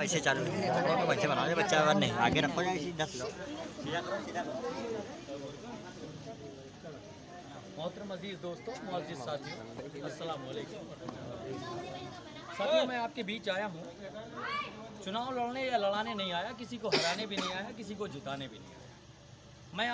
ऐसे चालू है, बच्चे बना दे, बच्चा नहीं आगे रखो या इसी 10 लो सीधा करो सीधा। मोहतरम अजीज़ दोस्तों, मुअज़्ज़िज़ साथियों, अस्सलाम वालेकुम। साथियों, मैं आपके बीच आया हूँ, चुनाव लड़ने या लड़ाने नहीं आया, किसी को हराने भी नहीं आया, किसी को जिताने भी नहीं आया। मैं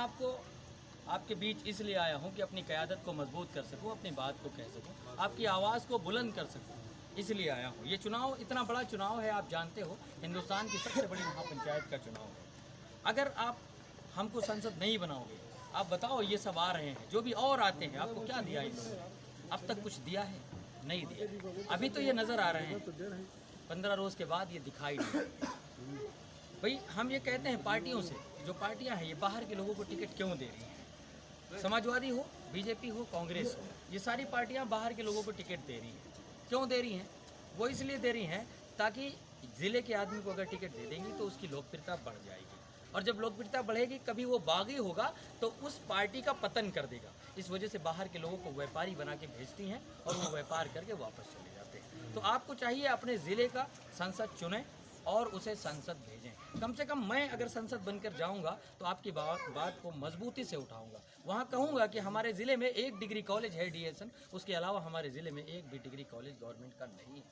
आपके बीच इसलिए आया हूँ कि अपनी क़यादत को मजबूत कर सकूँ, अपनी बात को कह सकूँ, आपकी आवाज़ को बुलंद कर सकूँ, इसलिए आया हूँ। ये चुनाव इतना बड़ा चुनाव है, आप जानते हो, हिंदुस्तान की सबसे बड़ी महापंचायत का चुनाव है। अगर आप हमको संसद नहीं बनाओगे, आप बताओ, ये सब आ रहे हैं, जो भी और आते हैं, आपको क्या दिया इन्होंने? अब तक कुछ दिया है? नहीं दिया। अभी तो ये नज़र आ रहे हैं, 15 रोज़ के बाद ये दिखाई नहीं। भाई, हम ये कहते हैं पार्टियों से, जो पार्टियां हैं ये बाहर के लोगों को टिकट क्यों दे रही हैं? समाजवादी हो, बीजेपी हो, कांग्रेस हो, ये सारी पार्टियां बाहर के लोगों को टिकट दे रही हैं। क्यों दे रही हैं? वो इसलिए दे रही हैं ताकि ज़िले के आदमी को अगर टिकट दे देंगी तो उसकी लोकप्रियता बढ़ जाएगी, और जब लोकप्रियता बढ़ेगी, कभी वो बागी होगा तो उस पार्टी का पतन कर देगा। इस वजह से बाहर के लोगों को व्यापारी बना के भेजती हैं और वो व्यापार करके वापस चले जाते हैं। तो आपको चाहिए अपने ज़िले का संसद चुनें और उसे संसद भेजें। कम से कम मैं अगर संसद बनकर जाऊंगा तो आपकी बात को मजबूती से उठाऊंगा। वहाँ कहूँगा कि हमारे ज़िले में 1 डिग्री कॉलेज है डीएसएन, उसके अलावा हमारे ज़िले में 1 भी डिग्री कॉलेज गवर्नमेंट का नहीं है।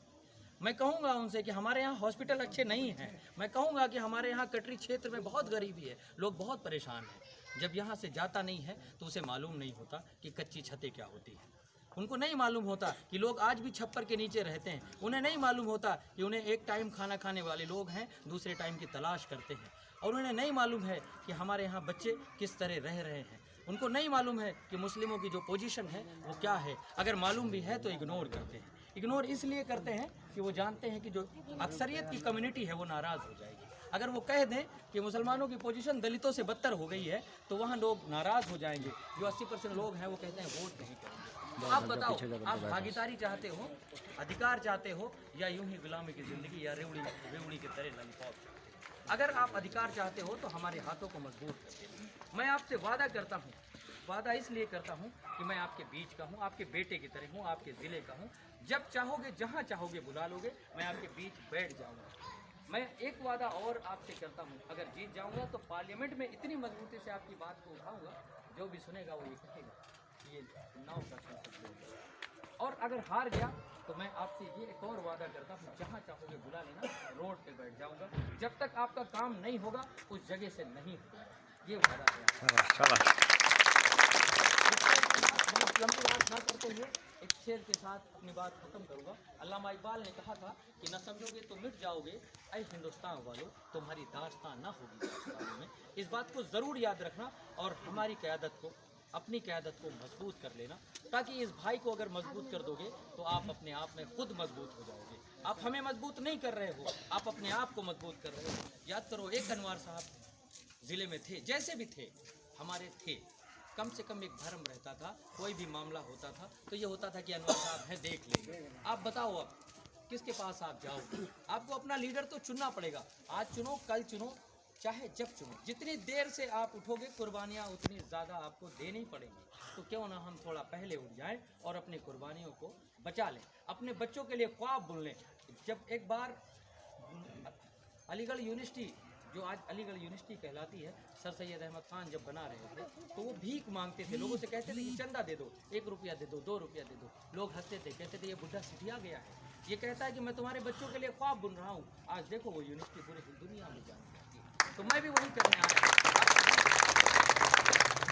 मैं कहूँगा उनसे कि हमारे यहाँ हॉस्पिटल अच्छे नहीं हैं। मैं कहूँगा कि हमारे यहाँ कटरी क्षेत्र में बहुत गरीबी है, लोग बहुत परेशान हैं। जब यहाँ से जाता नहीं है तो उसे मालूम नहीं होता कि कच्ची छतें क्या होती हैं। उनको नहीं मालूम होता कि लोग आज भी छप्पर के नीचे रहते हैं। उन्हें नहीं मालूम होता कि उन्हें एक टाइम खाना खाने वाले लोग हैं, दूसरे टाइम की तलाश करते हैं। और उन्हें नहीं मालूम है कि हमारे यहाँ बच्चे किस तरह रह रहे हैं। उनको नहीं मालूम है कि मुस्लिमों की जो पोजीशन है वो क्या है। अगर मालूम भी है तो इग्नोर करते हैं। इग्नोर इसलिए करते हैं कि वो जानते हैं कि जो अक्सरियत की कम्युनिटी है वो नाराज़ हो जाएगी। अगर वो कह दें कि मुसलमानों की पोजीशन दलितों से बदतर हो गई है तो वहाँ लोग नाराज़ हो जाएंगे। जो 80% लोग हैं वो कहते हैं वोट नहीं करेंगे। तो आप बताओ, आप भागीदारी चाहते हो, अधिकार चाहते हो, या यूं ही गुलामी की ज़िंदगी, या रेवड़ी के तरह लॉलीपॉप? अगर आप अधिकार चाहते हो तो हमारे हाथों को मजबूत करके, मैं आपसे वादा करता हूँ, वादा इसलिए करता हूँ कि मैं आपके बीच का हूँ, आपके बेटे की तरह हूँ, आपके ज़िले का हूँ। जब चाहोगे, जहाँ चाहोगे बुला लोगे, मैं आपके बीच बैठ जाऊँगा। मैं एक वादा और आपसे करता हूँ, अगर जीत जाऊँगा तो पार्लियामेंट में इतनी मजबूती से आपकी बात को उठाऊँगा, जो भी सुनेगा वो ये कहेगा कि ये नाव का संसद बोल रहा है। और अगर हार गया तो मैं आपसे ये एक और वादा करता हूँ, जहाँ चाहोगे बुला लेना, रोड पे बैठ जाऊँगा। जब तक आपका काम नहीं होगा उस जगह से नहीं होगा, ये वादा है। लंबी बात ना करते हुए एक शेर के साथ अपनी बात खत्म करूँगा। अल्लामा इकबाल ने कहा था कि न समझोगे तो मिट जाओगे, ऐ हिंदुस्तान वालों, तुम्हारी दास्तां ना होगी दास्तानों में। इस बात को ज़रूर याद रखना और हमारी क़यादत को, अपनी क़यादत को मजबूत कर लेना, ताकि इस भाई को अगर मजबूत कर दोगे तो आप अपने आप में खुद मजबूत हो जाओगे। आप हमें मजबूत नहीं कर रहे हो, आप अपने आप को मजबूत कर रहे हो। याद करो, एक अनवर साहब ज़िले में थे, जैसे भी थे हमारे थे, कम से कम एक भरम रहता था। कोई भी मामला होता था तो ये होता था कि अनवर साहब हैं, देख लेंगे। आप बताओ, अब किसके पास आप जाओगे? आपको अपना लीडर तो चुनना पड़ेगा। आज चुनो, कल चुनो, चाहे जब चुनो। जितनी देर से आप उठोगे, कुर्बानियाँ उतनी ज़्यादा आपको देनी पड़ेंगी। तो क्यों ना हम थोड़ा पहले उठ जाएं और अपनी कुर्बानियों को बचा लें, अपने बच्चों के लिए ख्वाब बुन लें। जब एक बार अलीगढ़ यूनिवर्सिटी, जो आज अलीगढ़ यूनिवर्सिटी कहलाती है, सर सैयद अहमद ख़ान जब बना रहे थे तो वो भीख मांगते थे, लोगों से कहते थे कि चंदा दे दो, 1 रुपया दे दो, 2 रुपया दे दो। लोग हंसते थे, कहते थे ये बुढ़ा सिटिया गया है, ये कहता है कि मैं तुम्हारे बच्चों के लिए ख्वाब बुन रहा हूँ। आज देखो वो यूनिवर्सिटी पूरी दुनिया में जानी जाती है। तो मैं भी वही करने आया हूँ,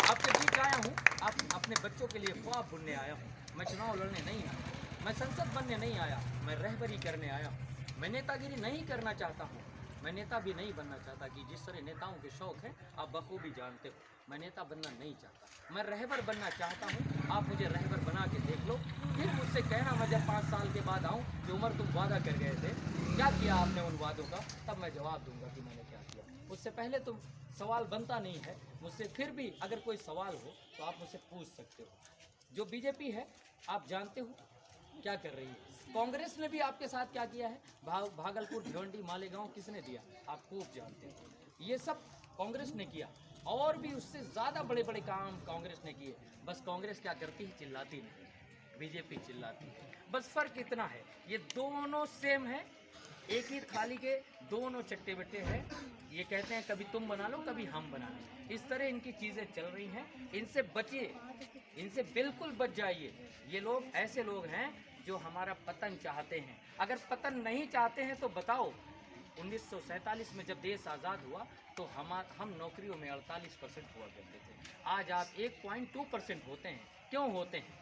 आपके बीच आया हूँ, आप अपने बच्चों के लिए ख्वाब बुनने आया हूँ। मैं चुनाव लड़ने नहीं आया, मैं संसद बनने नहीं आया, मैं रहबरी करने आया हूँ। मैं नेतागिरी नहीं करना चाहता हूँ, मैं नेता भी नहीं बनना चाहता कि जिस तरह नेताओं के शौक़ हैं आप बखूबी जानते हो। मैं नेता बनना नहीं चाहता, मैं रहबर बनना चाहता हूँ। आप मुझे रहबर बना के देख लो, फिर मुझसे कहना मैं जब 5 साल के बाद आऊँ कि उमर तुम वादा कर गए थे, क्या किया आपने उन वादों का, तब मैं जवाब दूंगा कि मैंने क्या किया। उससे पहले तुम सवाल बनता नहीं है मुझसे। फिर भी अगर कोई सवाल हो तो आप मुझसे पूछ सकते हो। जो बीजेपी है आप जानते हो क्या कर रही है, कांग्रेस ने भी आपके साथ क्या किया है, भागलपुर, भिवंडी, मालेगांव किसने दिया, आप खूब जानते हो। ये सब कांग्रेस ने किया, और भी उससे ज़्यादा बड़े बड़े काम कांग्रेस ने किए। बस कांग्रेस क्या करती है, चिल्लाती नहीं, बीजेपी चिल्लाती है। बस फ़र्क इतना है, ये दोनों सेम है, एक ही थाली के दोनों चट्टे बट्टे हैं। ये कहते हैं कभी तुम बना लो कभी हम बना लें। इस तरह इनकी चीज़ें चल रही हैं। इनसे बचिए, इनसे बिल्कुल बच जाइए। ये लोग ऐसे लोग हैं जो हमारा पतन चाहते हैं। अगर पतन नहीं चाहते हैं तो बताओ, 1947 में जब देश आज़ाद हुआ तो हम नौकरियों में 48% हुआ करते थे। आज आप 1.2% होते हैं। क्यों होते हैं?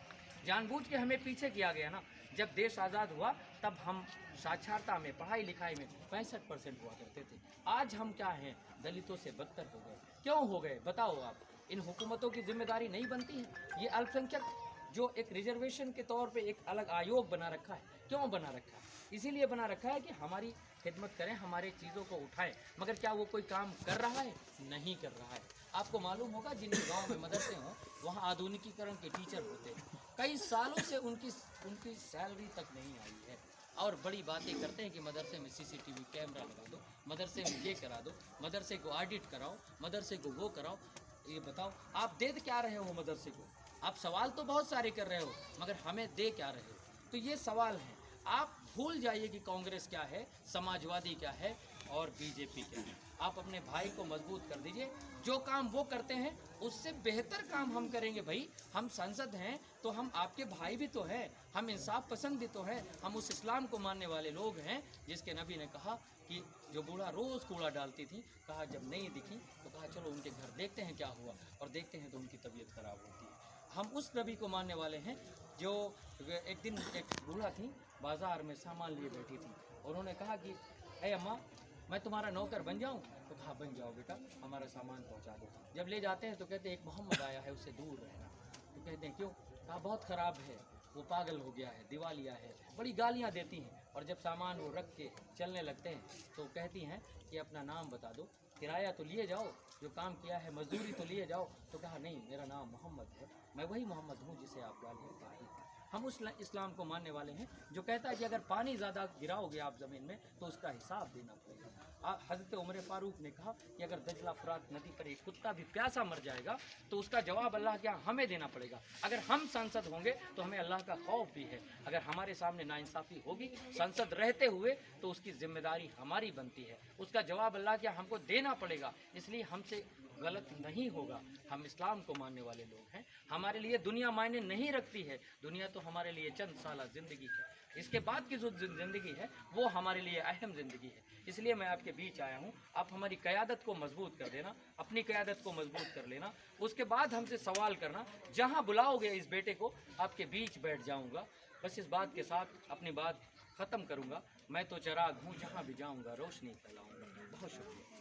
जानबूझ के हमें पीछे किया गया ना। जब देश आज़ाद हुआ तब हम साक्षरता में, पढ़ाई लिखाई में 65% हुआ करते थे। आज हम क्या हैं? दलितों से बदतर हो गए। क्यों हो गए बताओ आप? इन हुकूमतों की जिम्मेदारी नहीं बनती है? ये अल्पसंख्यक जो एक रिजर्वेशन के तौर पे एक अलग आयोग बना रखा है, क्यों बना रखा है? इसीलिए बना रखा है कि हमारी खिदमत करें, हमारे चीज़ों को उठाएं। मगर क्या वो कोई काम कर रहा है? नहीं कर रहा है। आपको मालूम होगा जिन गांव में मदरसे हों वहाँ आधुनिकीकरण के टीचर होते हैं। कई सालों से उनकी सैलरी तक नहीं आई है और बड़ी बातें करते हैं कि मदरसे में CCTV कैमरा लगा दो, मदरसे में ये करा दो, मदरसे को ऑडिट कराओ, मदरसे को वो कराओ। ये बताओ आप दे क्या रहे हो मदरसे को? आप सवाल तो बहुत सारे कर रहे हो मगर हमें दे क्या रहे हो? तो ये सवाल है। आप भूल जाइए कि कांग्रेस क्या है, समाजवादी क्या है और बीजेपी क्या है। आप अपने भाई को मजबूत कर दीजिए। जो काम वो करते हैं उससे बेहतर काम हम करेंगे भाई। हम सांसद हैं तो हम आपके भाई भी तो हैं, हम इंसाफ पसंद भी तो हैं, हम उस इस्लाम को मानने वाले लोग हैं जिसके नबी ने कहा कि जो बूढ़ा रोज़ कूड़ा डालती थी, कहा जब नहीं दिखी तो कहा चलो उनके घर देखते हैं क्या हुआ, और देखते हैं तो उनकी तबीयत खराब होती है। हम उस नबी को मानने वाले हैं जो एक दिन एक बूढ़ा थी बाज़ार में सामान लिए बैठी थी और उन्होंने कहा कि अरे अम्मा मैं तुम्हारा नौकर बन जाऊं? तो कहा बन जाओ बेटा, हमारा सामान पहुंचा दो। जब ले जाते हैं तो कहते हैं एक मोहम्मद आया है उससे दूर रहना। तो कहते हैं क्यों? कहा बहुत ख़राब है, वो पागल हो गया है, दिवालिया है। बड़ी गालियां देती हैं और जब सामान वो रख के चलने लगते हैं तो कहती हैं कि अपना नाम बता दो, किराया तो लिए जाओ, जो काम किया है मजदूरी तो लिए जाओ। तो कहा नहीं, मेरा नाम मोहम्मद है, मैं वही मोहम्मद हूँ जिसे आप गालियाँ कही। हम उस इस्लाम को मानने वाले हैं जो कहता है कि अगर पानी ज़्यादा गिराओगे आप ज़मीन में तो उसका हिसाब देना पड़ेगा। हज़रत उमर फारूक ने कहा कि अगर दजला फुरात नदी पर एक कुत्ता भी प्यासा मर जाएगा तो उसका जवाब अल्लाह क्या हमें देना पड़ेगा। अगर हम सांसद होंगे तो हमें अल्लाह का खौफ भी है। अगर हमारे सामने नाइंसाफ़ी होगी सांसद रहते हुए तो उसकी जिम्मेदारी हमारी बनती है, उसका जवाब अल्लाह क्या हमको देना पड़ेगा। इसलिए हमसे गलत नहीं होगा। हम इस्लाम को मानने वाले लोग हैं। हमारे लिए दुनिया मायने नहीं रखती है। दुनिया तो हमारे लिए चंद साल ज़िंदगी है, इसके बाद की जो ज़िंदगी है वो हमारे लिए अहम ज़िंदगी है। इसलिए मैं आपके बीच आया हूँ। आप हमारी क़यादत को मजबूत कर देना, अपनी क़यादत को मजबूत कर लेना। उसके बाद हमसे सवाल करना। जहाँ बुलाओगे इस बेटे को आपके बीच बैठ जाऊँगा। बस इस बात के साथ अपनी बात ख़त्म करूँगा। मैं तो चिराग हूँ, जहाँ भी जाऊँगा रोशनी फैलाऊँगा। बहुत शुक्रिया।